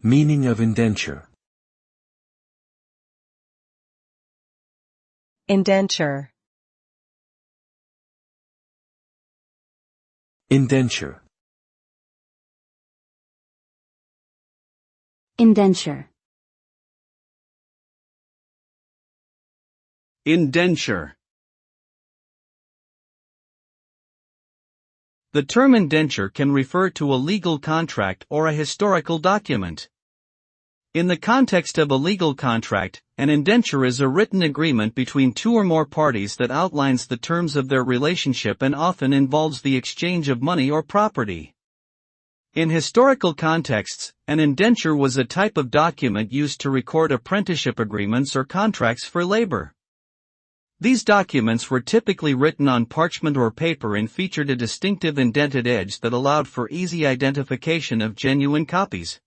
Meaning of indenture. Indenture. Indenture. Indenture. Indenture. The term indenture can refer to a legal contract or a historical document. In the context of a legal contract, an indenture is a written agreement between two or more parties that outlines the terms of their relationship and often involves the exchange of money or property. In historical contexts, an indenture was a type of document used to record apprenticeship agreements or contracts for labor. These documents were typically written on parchment or paper and featured a distinctive indented edge that allowed for easy identification of genuine copies.